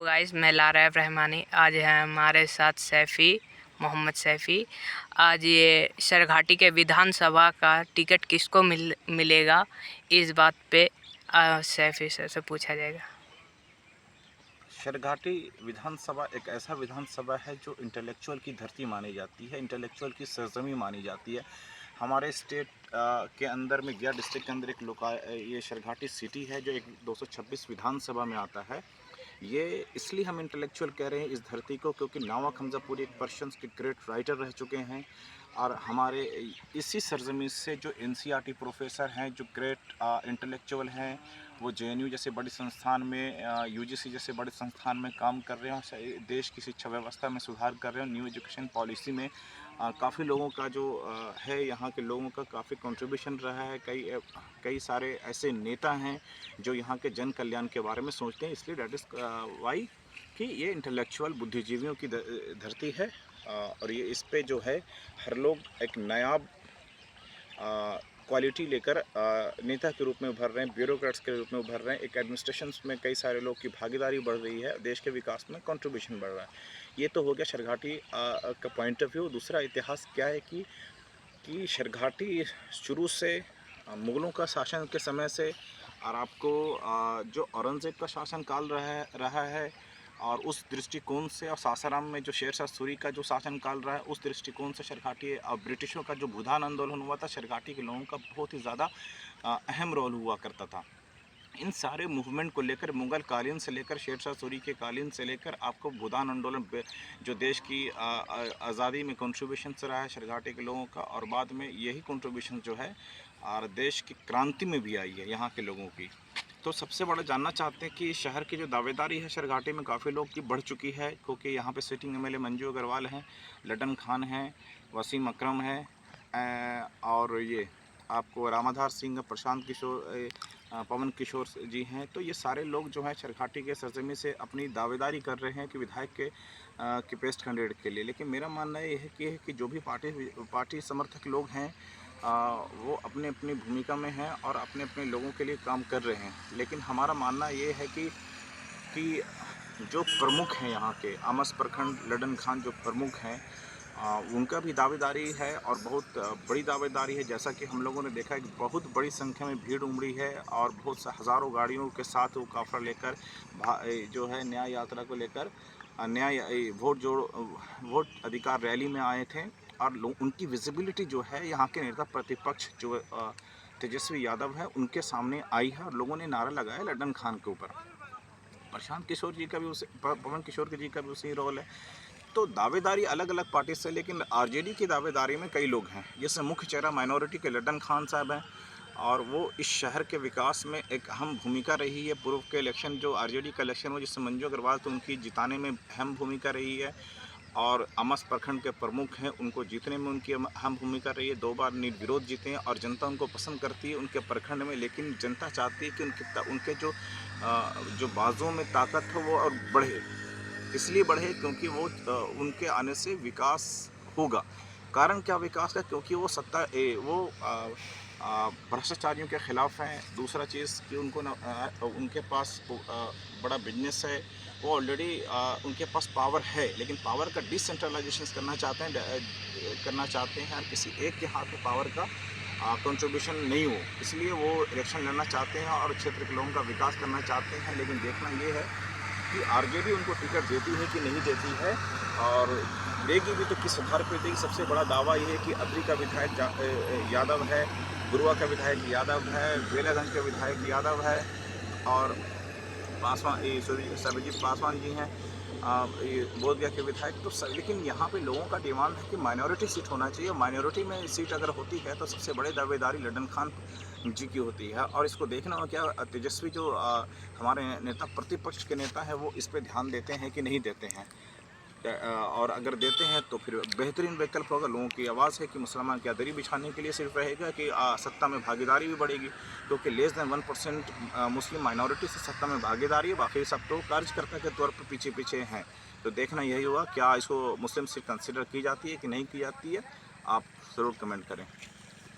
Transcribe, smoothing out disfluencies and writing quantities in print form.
Guys, मैं Lara Rahmani. आज है हमारे साथ सैफ़ी, मोहम्मद सैफ़ी। आज ये सरघाटी के विधानसभा का टिकट किसको मिलेगा, इस बात पे सैफ़ी सर से पूछा जाएगा। सरघाटी विधानसभा एक ऐसा विधानसभा है जो इंटेलेक्चुअल की धरती मानी जाती है, इंटेलेक्चुअल की सरजमी मानी जाती है। हमारे स्टेट के अंदर में गया डिस्ट्रिक्ट के अंदर ये सरघाटी सिटी है जो एक 226 विधानसभा में आता है। ये इसलिए हम इंटेलेक्चुअल कह रहे हैं इस धरती को, क्योंकि नवाब हमजापुरी एक पर्शियंस के ग्रेट राइटर रह चुके हैं। और हमारे इसी सरजमी से जो एनसीईआरटी प्रोफेसर हैं, जो ग्रेट इंटेलेक्चुअल हैं, वो जेएनयू जैसे बड़ी संस्थान में, यूजीसी जैसे बड़े संस्थान में काम कर रहे हैं, देश की शिक्षा व्यवस्था में सुधार कर रहे हैं। न्यू एजुकेशन पॉलिसी में काफ़ी लोगों का जो है, यहाँ के लोगों का काफ़ी कंट्रीब्यूशन रहा है। कई सारे ऐसे नेता हैं जो यहाँ के जन कल्याण के बारे में सोचते हैं। इसलिए डैट इज़ वाई कि ये इंटेलेक्चुअल बुद्धिजीवियों की धरती है। और ये इस पे जो है हर लोग एक नायाब क्वालिटी लेकर नेता के रूप में उभर रहे हैं, ब्यूरोक्रेट्स के रूप में उभर रहे हैं। एक एडमिनिस्ट्रेशन में कई सारे लोग की भागीदारी बढ़ रही है, देश के विकास में कंट्रीब्यूशन बढ़ रहा है। ये तो हो गया सरघाटी का पॉइंट ऑफ व्यू। दूसरा इतिहास क्या है कि सरघाटी शुरू से मुग़लों का शासन के समय से, और आपको जो औरंगज़ेब का शासन काल रहा है, और उस दृष्टिकोण से, और सासाराम में जो शेरशाह सूरी का जो शासनकाल रहा है, उस दृष्टिकोण से सरघाटी और ब्रिटिशों का जो भूदान आंदोलन हुआ था, सरघाटी के लोगों का बहुत ही ज़्यादा अहम रोल हुआ करता था। इन सारे मूवमेंट को लेकर, मुग़ल कालीन से लेकर शेरशाह सूरी के कालीन से लेकर आपको भूदान आंदोलन जो देश की आज़ादी में कंट्रीब्यूशन से रहा है सरघाटी के लोगों का, और बाद में यही कंट्रीब्यूशन जो है और देश की क्रांति में भी आई है यहाँ के लोगों की। तो सबसे बड़ा जानना चाहते हैं कि शहर की जो दावेदारी है सरघाटी में काफ़ी लोग की बढ़ चुकी है, क्योंकि यहाँ पे सिटिंग एमएलए मंजू अग्रवाल हैं, लडन खान हैं, वसीम अकरम है, और ये आपको रामाधार सिंह, प्रशांत किशोर, पवन किशोर जी हैं। तो ये सारे लोग जो हैं सरघाटी के सरजमी से अपनी दावेदारी कर रहे हैं कि विधायक के बेस्ट कैंडिडेट के लिए। लेकिन मेरा मानना ये है कि जो भी पार्टी समर्थक लोग हैं, वो अपने अपनी भूमिका में हैं और अपने अपने लोगों के लिए काम कर रहे हैं। लेकिन हमारा मानना ये है कि जो प्रमुख हैं यहाँ के, आमस प्रखंड लडन खान जो प्रमुख हैं, उनका भी दावेदारी है, और बहुत बड़ी दावेदारी है। जैसा कि हम लोगों ने देखा है कि बहुत बड़ी संख्या में भीड़ उमड़ी है, और बहुत सा हज़ारों गाड़ियों के साथ वो काफ़िला लेकर जो है न्याय यात्रा को लेकर वोट अधिकार रैली में आए थे। और उनकी विजिबिलिटी जो है यहाँ के नेता प्रतिपक्ष जो तेजस्वी यादव है, उनके सामने आई है, और लोगों ने नारा लगाया लडन खान के ऊपर। प्रशांत किशोर जी का भी पवन किशोर जी का भी उसी रोल है। तो दावेदारी अलग अलग पार्टी से, लेकिन आरजेडी की दावेदारी में कई लोग हैं, जैसे मुख्य चेहरा माइनॉरिटी के लडन खान साहब हैं, और वो इस शहर के विकास में एक अहम भूमिका रही है। पूर्व के इलेक्शन जो आरजेडी का इलेक्शन हुआ, जिससे मंजू अग्रवाल, तो उनकी जिताने में अहम भूमिका रही है। और आमस प्रखंड के प्रमुख हैं, उनको जीतने में उनकी अहम भूमिका रही है। 2 बार निर्विरोध जीते हैं, और जनता उनको पसंद करती है उनके प्रखंड में। लेकिन जनता चाहती है कि उनके जो बाजुओं में ताकत है वो और बढ़े। इसलिए बढ़े क्योंकि उनके आने से विकास होगा। कारण क्या विकास का? क्योंकि वो भ्रष्टाचारियों के ख़िलाफ़ हैं। दूसरा चीज़ कि उनके पास बड़ा बिजनेस है। वो ऑलरेडी उनके पास पावर है, लेकिन पावर का डिसेंट्रलाइजेशन करना चाहते हैं, और किसी एक के हाथ में पावर का कंट्रीब्यूशन नहीं हो। इसलिए वो इलेक्शन लड़ना चाहते हैं और क्षेत्र के लोगों का विकास करना चाहते हैं। लेकिन देखना ये है कि आरजेडी उनको टिकट देती है कि नहीं देती है, और देगी भी तो किस आधार पर देगी। सबसे बड़ा दावा ये है कि अद्री का विधायक यादव है, गुरुआ का विधायक यादव है, बेलागंज का विधायक यादव है, और सर्वजीत पासवान जी हैं, ये बोधगया के विधायक। तो लेकिन यहाँ पे लोगों का डिमांड है कि माइनॉरिटी सीट होना चाहिए। माइनॉरिटी में सीट अगर होती है तो सबसे बड़े दावेदारी लडन खान जी की होती है। और इसको देखना हो क्या तेजस्वी जो हमारे नेता, प्रतिपक्ष के नेता हैं, वो इस पर ध्यान देते हैं कि नहीं देते हैं। और अगर देते हैं तो फिर बेहतरीन विकल्प होगा। लोगों की आवाज़ है कि मुसलमान क्या दरी बिछाने के लिए सिर्फ रहेगा, कि सत्ता में भागीदारी भी बढ़ेगी, क्योंकि लेस दैन 1% मुस्लिम माइनॉरिटी से सत्ता में भागीदारी है। बाकी सब तो कार्यकर्ता के तौर पर पीछे पीछे हैं। तो देखना यही हुआ, क्या इसको मुस्लिम सीट कंसिडर की जाती है कि नहीं की जाती है। आप ज़रूर कमेंट करें।